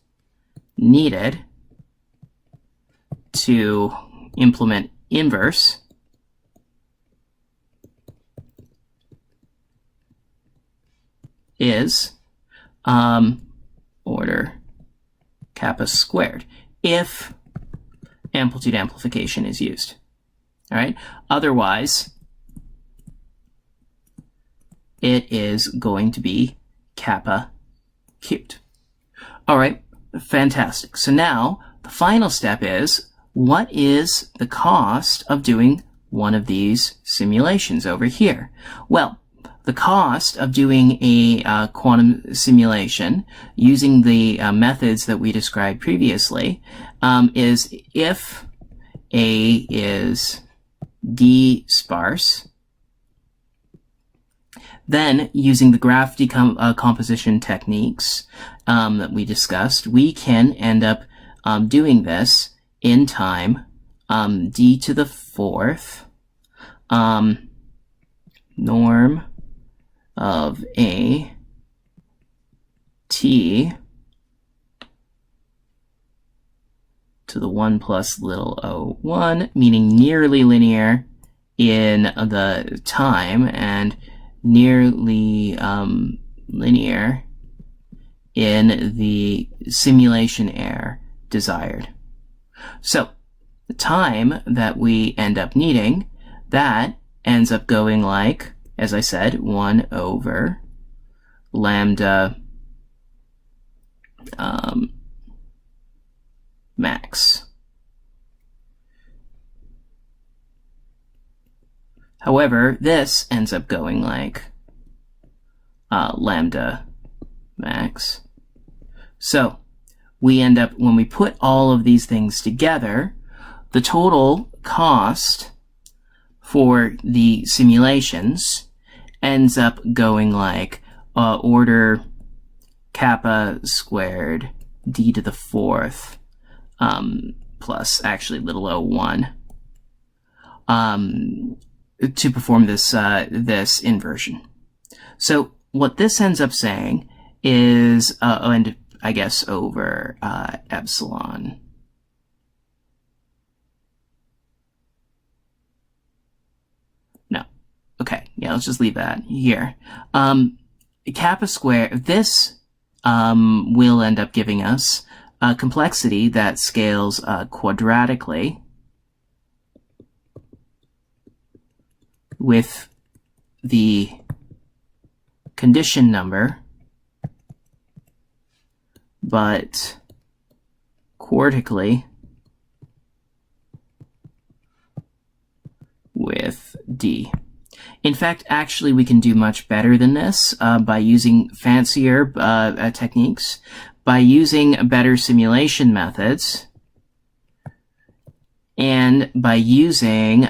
S1: needed to implement inverse is order kappa squared if amplitude amplification is used. All right. Otherwise, it is going to be kappa cubed. All right. Fantastic. So now the final step is, what is the cost of doing one of these simulations over here? Well, the cost of doing a quantum simulation using the methods that we described previously is if A is D sparse, then using the graph decomposition techniques that we discussed, we can end up doing this in time D to the fourth norm of A T to the 1 plus little o1, meaning nearly linear in the time and nearly linear in the simulation error desired. So the time that we end up needing, that ends up going like, as I said, 1 over lambda max. However, this ends up going like lambda max. So we end up, when we put all of these things together, the total cost for the simulations ends up going like order kappa squared d to the fourth plus actually little o1 to perform this this inversion. So what this ends up saying is and I guess over epsilon. No. Okay, yeah, let's just leave that here. Kappa squared, this will end up giving us a complexity that scales quadratically with the condition number, but quartically with D. In fact, actually, we can do much better than this by using fancier techniques, by using better simulation methods, and by using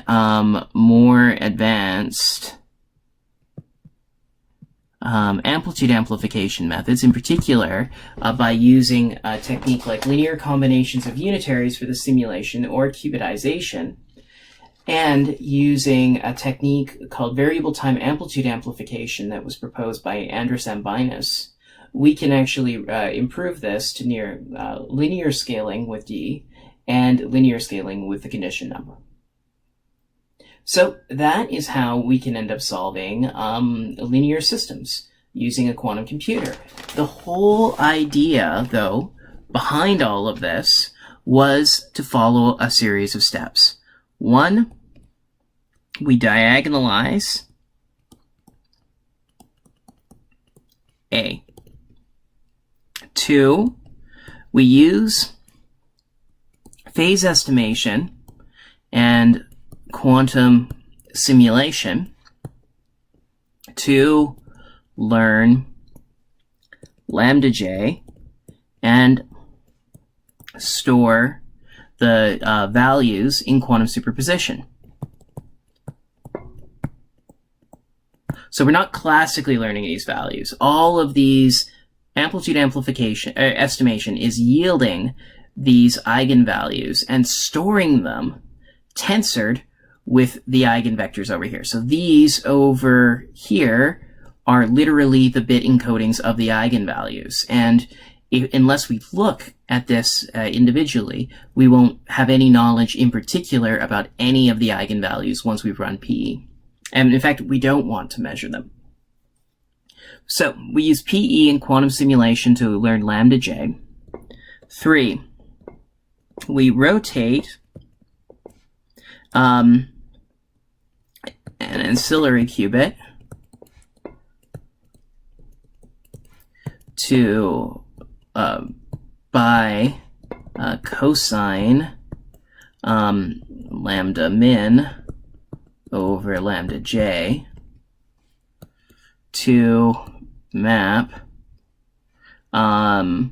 S1: more advanced amplitude amplification methods, in particular by using a technique like linear combinations of unitaries for the simulation or qubitization, and using a technique called variable time amplitude amplification that was proposed by Andrus Ambinus, we can actually improve this to near linear scaling with D and linear scaling with the condition number. So that is how we can end up solving linear systems using a quantum computer. The whole idea, though, behind all of this was to follow a series of steps. 1, we diagonalize A. 2, we use phase estimation and quantum simulation to learn lambda j and store the values in quantum superposition. So we're not classically learning these values. All of these amplitude amplification estimation is yielding these eigenvalues and storing them tensored with the eigenvectors over here. So these over here are literally the bit encodings of the eigenvalues. And unless we look at this individually, we won't have any knowledge in particular about any of the eigenvalues once we've run PE. And in fact, we don't want to measure them. So we use PE in quantum simulation to learn lambda j. 3, we rotate an ancillary qubit to by cosine lambda min over lambda j to map the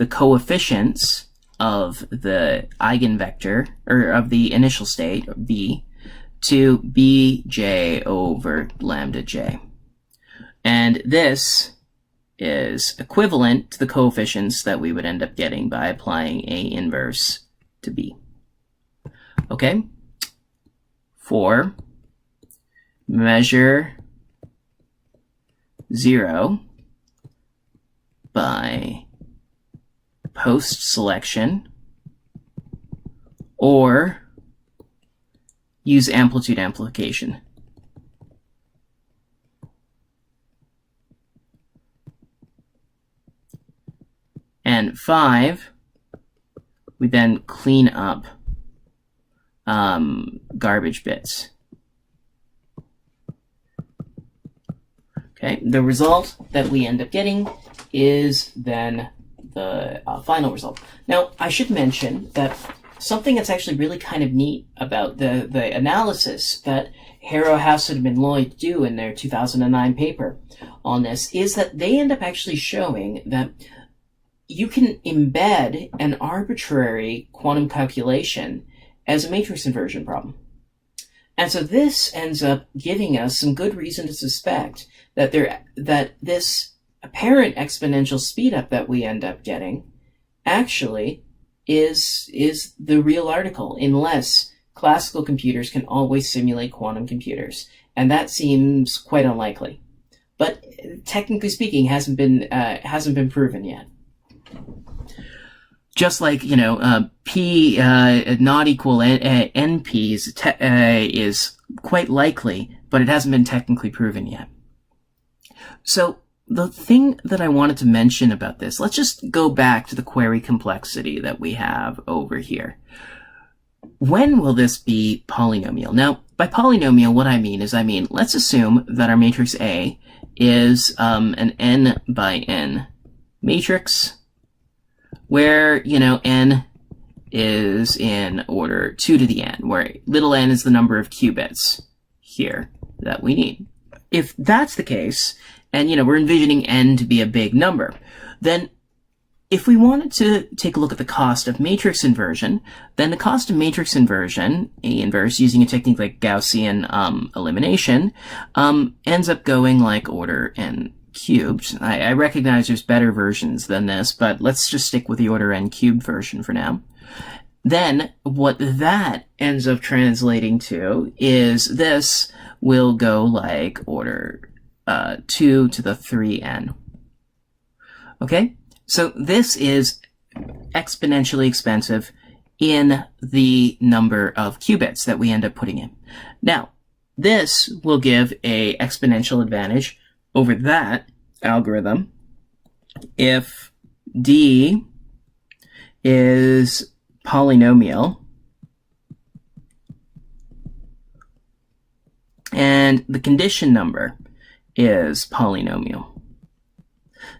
S1: coefficients of the eigenvector, or of the initial state, b, to bj over lambda j. And this is equivalent to the coefficients that we would end up getting by applying A inverse to B. Okay? 4, measure 0 by post-selection, or use amplitude amplification. And 5, we then clean up garbage bits. Okay, the result that we end up getting is then the final result. Now, I should mention that something that's actually really kind of neat about the analysis that Harrow, Hassett, and Lloyd do in their 2009 paper on this is that they end up actually showing that you can embed an arbitrary quantum calculation as a matrix inversion problem. And so this ends up giving us some good reason to suspect that this apparent exponential speedup that we end up getting actually is the real article, unless classical computers can always simulate quantum computers. And that seems quite unlikely. But technically speaking, hasn't been proven yet. Just like, P not equal NP is quite likely, but it hasn't been technically proven yet. So the thing that I wanted to mention about this, let's just go back to the query complexity that we have over here. When will this be polynomial? Now, by polynomial, what I mean, let's assume that our matrix A is an n by n matrix, where, n is in order 2 to the n, where little n is the number of qubits here that we need. If that's the case, and, we're envisioning n to be a big number, then if we wanted to take a look at the cost of matrix inversion, then the cost of matrix inversion, A inverse, using a technique like Gaussian elimination, ends up going like order n cubed. I recognize there's better versions than this, but let's just stick with the order n cubed version for now. Then what that ends up translating to is this will go like order 2 to the 3n. Okay? So this is exponentially expensive in the number of qubits that we end up putting in. Now, this will give a exponential advantage over that algorithm if d is polynomial, and the condition number is polynomial.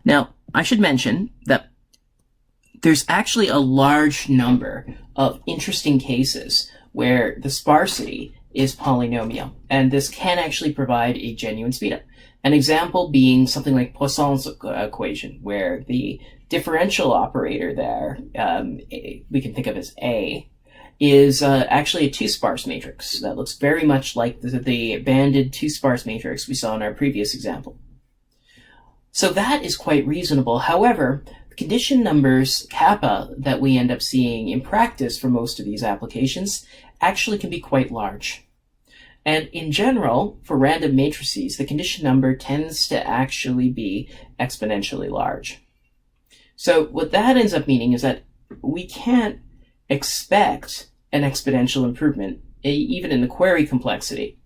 S1: Now, I should mention that there's actually a large number of interesting cases where the sparsity is polynomial, and this can actually provide a genuine speedup. An example being something like Poisson's equation, where the differential operator there, we can think of as A, is actually a two-sparse matrix that looks very much like the banded two-sparse matrix we saw in our previous example. So that is quite reasonable. However, the condition numbers kappa that we end up seeing in practice for most of these applications actually can be quite large. And in general, for random matrices, the condition number tends to actually be exponentially large. So what that ends up meaning is that we can't expect an exponential improvement, even in the query complexity,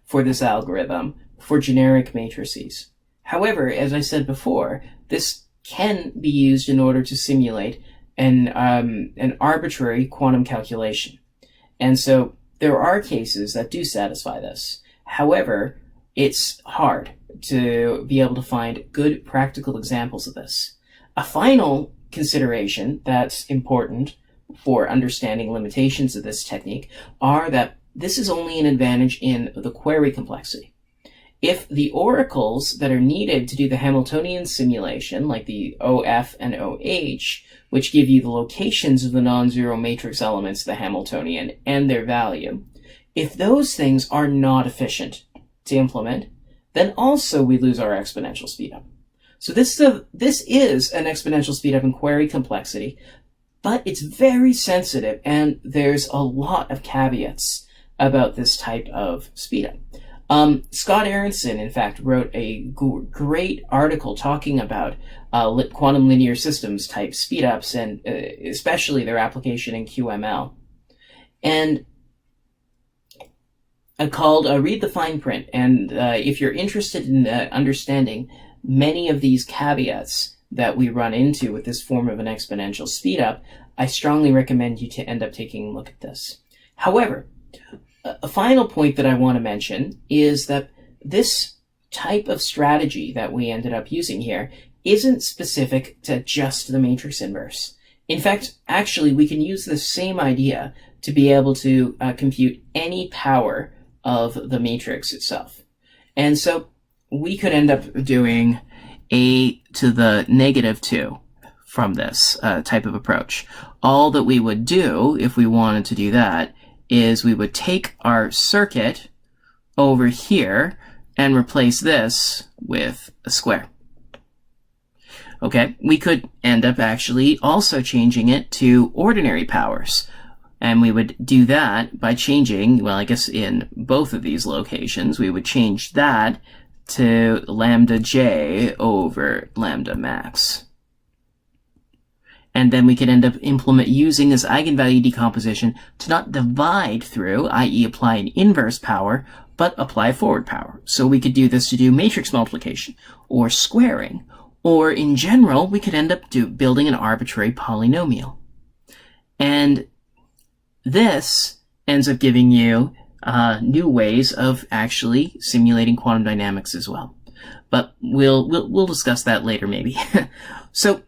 S1: for this algorithm for generic matrices. However, as I said before, this can be used in order to simulate an arbitrary quantum calculation. And so there are cases that do satisfy this. However, it's hard to be able to find good practical examples of this. A final consideration that's important for understanding limitations of this technique are that this is only an advantage in the query complexity. If the oracles that are needed to do the Hamiltonian simulation, like the OF and OH, which give you the locations of the non-zero matrix elements of the Hamiltonian and their value, if those things are not efficient to implement, then also we lose our exponential speedup. So this is an exponential speedup in query complexity, but it's very sensitive, and there's a lot of caveats about this type of speedup. Scott Aronson, in fact, wrote a great article talking about quantum linear systems type speedups, and especially their application in QML. And called Read the Fine Print. And if you're interested in understanding many of these caveats that we run into with this form of an exponential speedup, I strongly recommend you to end up taking a look at this. However, a final point that I want to mention is that this type of strategy that we ended up using here isn't specific to just the matrix inverse. In fact, actually, we can use the same idea to be able to compute any power of the matrix itself. And so we could end up doing a to the negative 2 from this type of approach. All that we would do if we wanted to do that is we would take our circuit over here and replace this with a square. Okay, we could end up actually also changing it to ordinary powers. And we would do that by changing, well, I guess in both of these locations, we would change that to lambda j over lambda max. And then we could end up using this eigenvalue decomposition to not divide through, i.e. apply an inverse power, but apply forward power. So we could do this to do matrix multiplication, or squaring, or in general, we could end up building an arbitrary polynomial. And this ends up giving you new ways of actually simulating quantum dynamics as well. But we'll discuss that later maybe. So,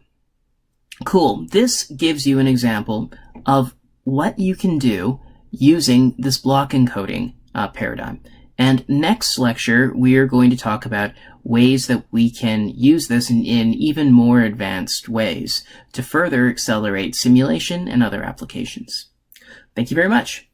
S1: cool. This gives you an example of what you can do using this block encoding paradigm. And next lecture, we are going to talk about ways that we can use this in even more advanced ways to further accelerate simulation and other applications. Thank you very much.